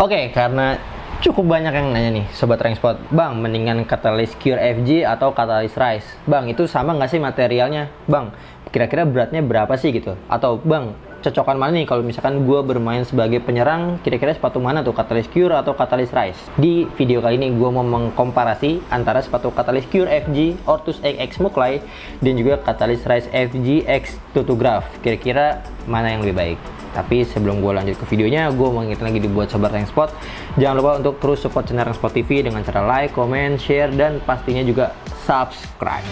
Oke, karena cukup banyak yang nanya nih, Sobat Rank Spot, Bang, mendingan Catalyst Cure FG atau Catalyst Rise? Bang, itu sama nggak sih materialnya? Bang, kira-kira beratnya berapa sih gitu? Atau Bang, cocokan mana nih kalau misalkan gue bermain sebagai penyerang, kira-kira sepatu mana tuh, Catalyst Cure atau Catalyst Rise? Di video kali ini gue mau mengkomparasi antara sepatu Catalyst Cure FG Ortus X Muklai dan juga Catalyst Rise FG X Tutograph. Kira-kira mana yang lebih baik? Tapi sebelum gue lanjut ke videonya, gue mau ngingetin lagi dibuat Sobat Rank Spot, jangan lupa untuk terus support channel Rank Spot TV dengan cara like, comment, share, dan pastinya juga subscribe.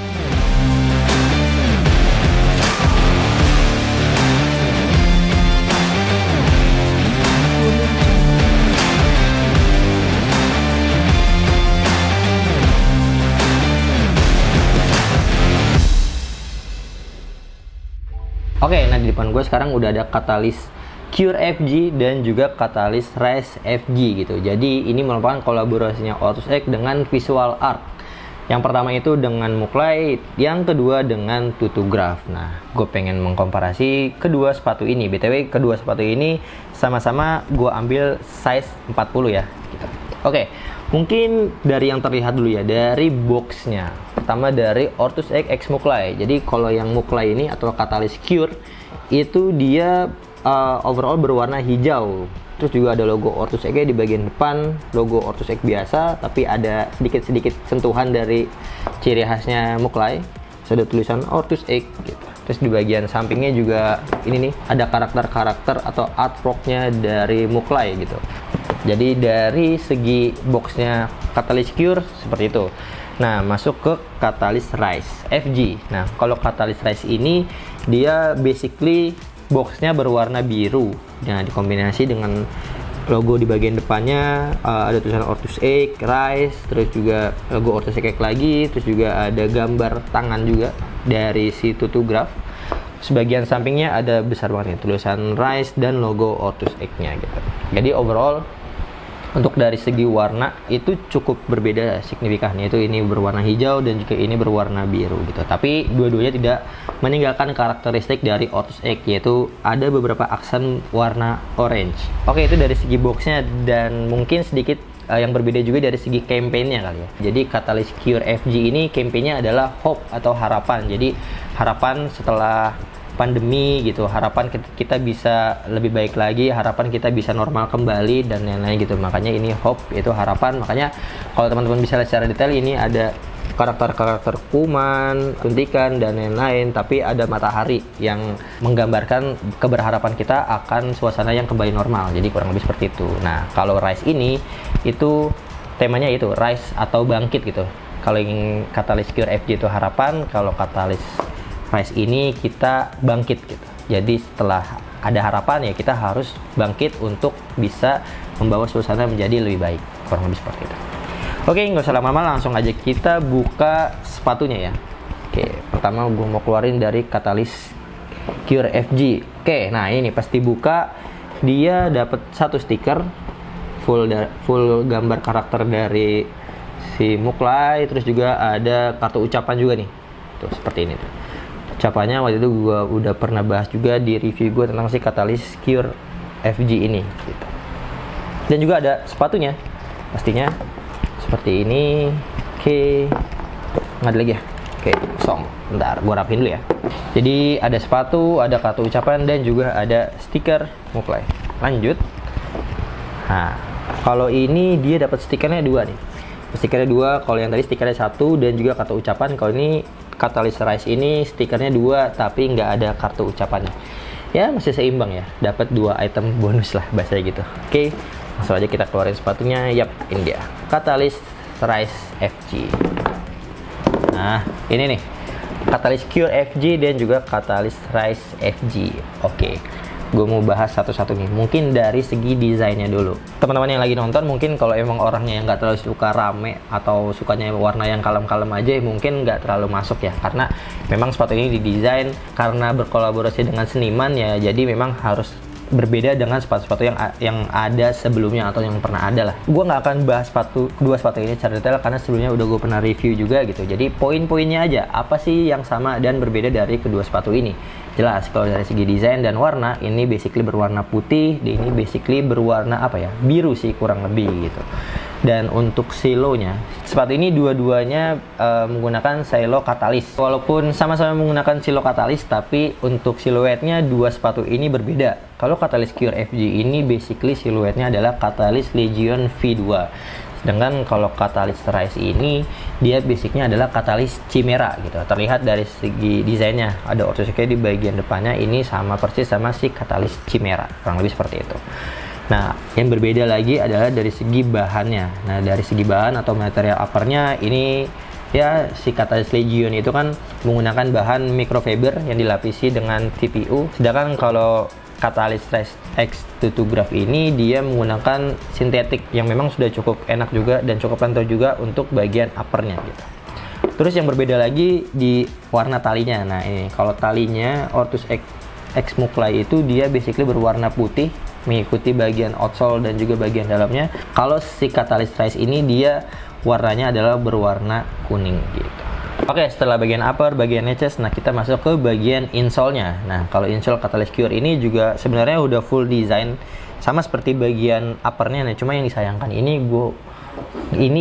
Oke, nah di depan gue sekarang udah ada Catalyst Cure FG dan juga Catalyst Rise FG gitu. Jadi ini merupakan kolaborasinya Ortus X dengan Visual Art. Yang pertama itu dengan Muklai, yang kedua dengan Tutograph. Nah, gue pengen mengkomparasi kedua sepatu ini. BTW kedua sepatu ini sama-sama gue ambil size 40 ya. Gitu. Oke, mungkin dari yang terlihat dulu ya, dari boxnya. Pertama dari Ortus X Muklai. Jadi kalau yang Muklai ini atau Catalyst Cure itu dia overall berwarna hijau. Terus juga ada logo Ortus X di bagian depan, logo Ortus X biasa, tapi ada sedikit-sedikit sentuhan dari ciri khasnya Muklai. Terus ada tulisan Ortus X gitu. Terus di bagian sampingnya juga ini nih, ada karakter-karakter atau artworknya dari Muklai gitu. Jadi dari segi boxnya Catalyst Cure seperti itu. Nah, masuk ke Catalyst Rise FG. Nah, kalau Catalyst Rise ini dia basically boxnya berwarna biru. Nah, dikombinasi dengan logo di bagian depannya ada tulisan Ortus X, Rise, terus juga logo Ortus X lagi, terus juga ada gambar tangan juga dari si Tutograph. Sebagian sampingnya ada besar banget nih, tulisan Rise dan logo Ortus X-nya gitu. Jadi overall untuk dari segi warna itu cukup berbeda signifikan, yaitu ini berwarna hijau dan juga ini berwarna biru gitu. Tapi dua-duanya tidak meninggalkan karakteristik dari Ortus X, yaitu ada beberapa aksen warna orange. Oke, itu dari segi boxnya, dan mungkin sedikit yang berbeda juga dari segi campaign-nya kali ya. Jadi Catalyst Cure FG ini campaign-nya adalah hope atau harapan. Jadi harapan setelah pandemi gitu, harapan kita bisa lebih baik lagi, harapan kita bisa normal kembali dan lain-lain gitu. Makanya ini hope, itu harapan. Makanya kalau teman-teman bisa lihat secara detail, ini ada karakter-karakter kuman, suntikan dan lain-lain, tapi ada matahari yang menggambarkan keberharapan kita akan suasana yang kembali normal. Jadi kurang lebih seperti itu. Nah, kalau Rise ini itu temanya itu Rise atau bangkit gitu. Kalau yang Catalyst Cure FG itu harapan, kalau Catalyst Rise ini kita bangkit gitu. Jadi setelah ada harapan ya kita harus bangkit untuk bisa membawa suasana menjadi lebih baik. Kurang lebih seperti itu. Oke, nggak usah lama-lama, langsung aja kita buka sepatunya ya. Oke, pertama gue mau keluarin dari Catalyst Cure FG. Oke, nah ini pasti buka, dia dapat satu stiker full gambar karakter dari si Muklai, terus juga ada kartu ucapan juga nih. Tuh seperti ini tuh. Ucapannya waktu itu gue udah pernah bahas juga di review gue tentang si Catalyst Cure FG ini gitu. Dan juga ada sepatunya pastinya seperti ini. Oke, nggak ada lagi ya. Oke, kosong. Bentar, gue rapiin dulu ya. Jadi ada sepatu, ada kartu ucapan, dan juga ada stiker Muklai. Lanjut. Nah, kalau ini dia dapat stikernya 2 nih. Stikernya 2, kalau yang tadi stikernya 1 dan juga kartu ucapan. Kalau ini Catalyst Rise ini stikernya 2 tapi nggak ada kartu ucapannya. Ya masih seimbang ya, dapat 2 item bonus lah bahasanya gitu. Oke, langsung aja kita keluarin sepatunya. Yap, ini dia Catalyst Rise FG. Nah, ini nih Catalyst Cure FG dan juga Catalyst Rise FG. Oke, gue mau bahas satu-satu nih. Mungkin dari segi desainnya dulu. Teman-teman yang lagi nonton mungkin kalau emang orangnya yang nggak terlalu suka rame atau sukanya warna yang kalem-kalem aja, mungkin nggak terlalu masuk ya. Karena memang sepatu ini didesain karena berkolaborasi dengan seniman ya. Jadi memang harus berbeda dengan sepatu-sepatu yang ada sebelumnya atau yang pernah ada lah. Gue nggak akan bahas kedua sepatu ini secara detail karena sebelumnya udah gue pernah review juga gitu. Jadi poin-poinnya aja apa sih yang sama dan berbeda dari kedua sepatu ini. Jelas kalau dari segi desain dan warna, ini basically berwarna putih, ini basically berwarna apa ya, biru sih kurang lebih gitu. Dan untuk silonya, sepatu ini dua-duanya menggunakan silo katalis. Walaupun sama-sama menggunakan silo katalis, tapi untuk siluetnya dua sepatu ini berbeda. Kalau katalis Cure FG ini basically siluetnya adalah katalis Legion V2. Sedangkan kalau katalis Rise ini dia basicnya adalah katalis Chimera gitu. Terlihat dari segi desainnya, ada orthoseknya di bagian depannya ini sama persis sama si katalis Chimera, kurang lebih seperti itu. Nah, yang berbeda lagi adalah dari segi bahannya. Nah, dari segi bahan atau material uppernya ini ya si katalis Legion itu kan menggunakan bahan microfiber yang dilapisi dengan TPU. Sedangkan kalau katalis Rise X Tutograph ini dia menggunakan sintetik yang memang sudah cukup enak juga dan cukup lentur juga untuk bagian uppernya gitu. Terus yang berbeda lagi di warna talinya. Nah, ini kalau talinya Ortus X Muklai itu dia basically berwarna putih mengikuti bagian outsole dan juga bagian dalamnya. Kalau si katalis Rise ini dia warnanya adalah berwarna kuning gitu. Oke, setelah bagian upper, bagian chest, nah kita masuk ke bagian insole-nya. Nah, kalau insole katalis Cure ini juga sebenarnya udah full design sama seperti bagian uppernya. Nah, cuma yang disayangkan ini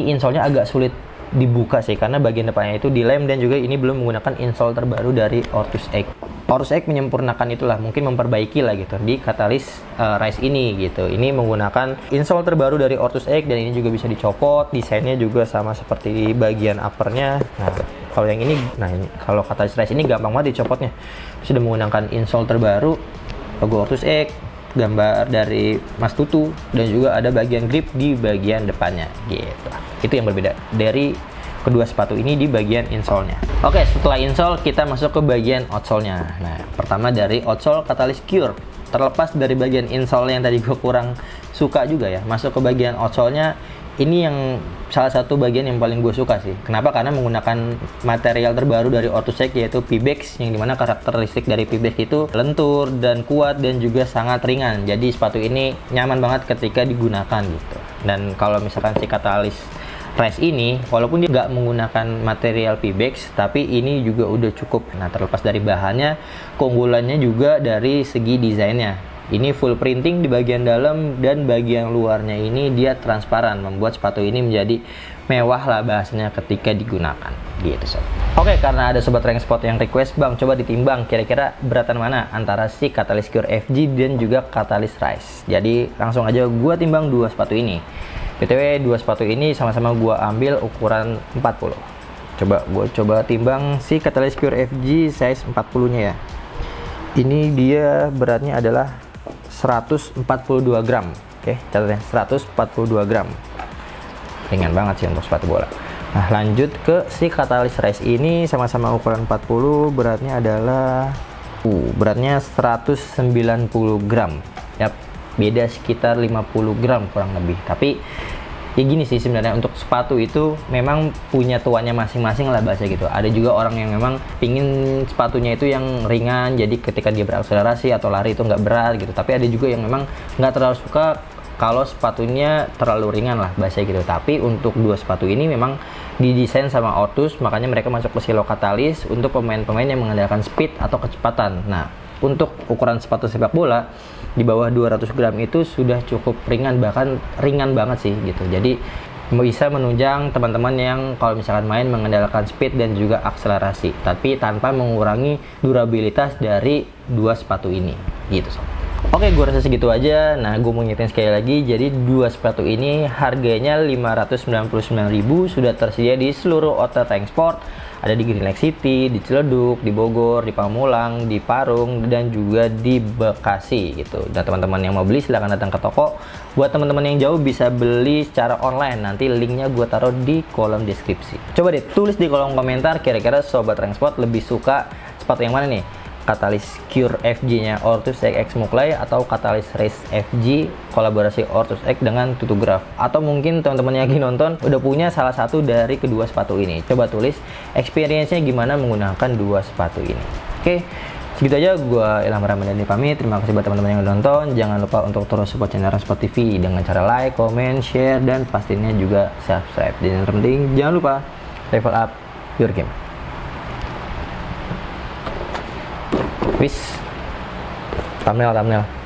insole-nya agak sulit dibuka sih karena bagian depannya itu dilem dan juga ini belum menggunakan insole terbaru dari Ortus X. Ortus X menyempurnakan itulah, mungkin memperbaiki lah gitu di katalis Rise ini gitu. Ini menggunakan insole terbaru dari Ortus X dan ini juga bisa dicopot. Desainnya juga sama seperti bagian uppernya. Nah, kalau yang ini, kalau katalis Rise ini gampang banget dicopotnya. Sudah menggunakan insole terbaru, logo Ortus X, gambar dari Mas Tutu dan juga ada bagian grip di bagian depannya gitu. Itu yang berbeda dari kedua sepatu ini di bagian insole-nya. Oke, setelah insole kita masuk ke bagian outsole-nya. Nah, pertama dari outsole katalis Cure. Terlepas dari bagian insole yang tadi gue kurang suka juga ya, masuk ke bagian outsole-nya ini yang salah satu bagian yang paling gue suka sih. Kenapa? Karena menggunakan material terbaru dari Ortus X yaitu Pebax, yang dimana karakteristik dari Pebax itu lentur dan kuat dan juga sangat ringan. Jadi sepatu ini nyaman banget ketika digunakan gitu. Dan kalau misalkan si katalis Rise ini, walaupun dia nggak menggunakan material Pebax, tapi ini juga udah cukup. Nah, terlepas dari bahannya, keunggulannya juga dari segi desainnya. Ini full printing di bagian dalam dan bagian luarnya ini dia transparan, membuat sepatu ini menjadi mewah lah bahasanya ketika digunakan gitu sob. Oke, karena ada sobat rank spot yang request, bang coba ditimbang kira-kira beratan mana antara si katalis Cure FG dan juga katalis Rise. Jadi langsung aja gua timbang dua sepatu ini. BTW dua sepatu ini sama-sama gua ambil ukuran 40. Gua coba timbang si katalis Cure FG size 40 nya ya. Ini dia beratnya adalah 142 gram. Oke, catatnya 142 gram. Ringan banget sih untuk sepatu bola. Nah, lanjut ke si katalis Rise ini sama-sama ukuran 40, beratnya adalah beratnya 190 gram. Yap, beda sekitar 50 gram kurang lebih. Tapi ya gini sih sebenarnya, untuk sepatu itu memang punya tuannya masing-masing lah bahasa gitu. Ada juga orang yang memang pingin sepatunya itu yang ringan, jadi ketika dia berakselerasi atau lari itu nggak berat gitu. Tapi ada juga yang memang nggak terlalu suka kalau sepatunya terlalu ringan lah bahasa gitu. Tapi untuk dua sepatu ini memang didesain sama Ortus, makanya mereka masuk ke silo katalis untuk pemain-pemain yang mengandalkan speed atau kecepatan. Nah, untuk ukuran sepatu sepak bola di bawah 200 gram itu sudah cukup ringan, bahkan ringan banget sih gitu. Jadi bisa menunjang teman-teman yang kalau misalkan main mengandalkan speed dan juga akselerasi, tapi tanpa mengurangi durabilitas dari dua sepatu ini gitu sob. Oke, gue rasa segitu aja. Nah, gue mau ngingetin sekali lagi, jadi dua sepatu ini harganya 599.000, sudah tersedia di seluruh outlet Rank Sport. Ada di Green Lake City, di Ciledug, di Bogor, di Pamulang, di Parung, dan juga di Bekasi gitu. Dan teman-teman yang mau beli silahkan datang ke toko. Buat teman-teman yang jauh bisa beli secara online, nanti linknya gue taruh di kolom deskripsi. Coba deh tulis di kolom komentar kira-kira sobat Rank Sport lebih suka sepatu yang mana nih? Katalis Cure FG-nya Ortus X Muklai atau katalis Rise FG kolaborasi Ortus X dengan Tutograph, atau mungkin teman-teman yang lagi nonton udah punya salah satu dari kedua sepatu ini. Coba tulis experience-nya gimana menggunakan dua sepatu ini. Oke, Segitu aja, gue Ilham Ramadhani pamit. Terima kasih buat teman-teman yang udah nonton. Jangan lupa untuk terus support channel Ransport TV dengan cara like, comment, share, dan pastinya juga subscribe. Dan yang terpenting, jangan lupa level up your game. Peace. Thumbnail.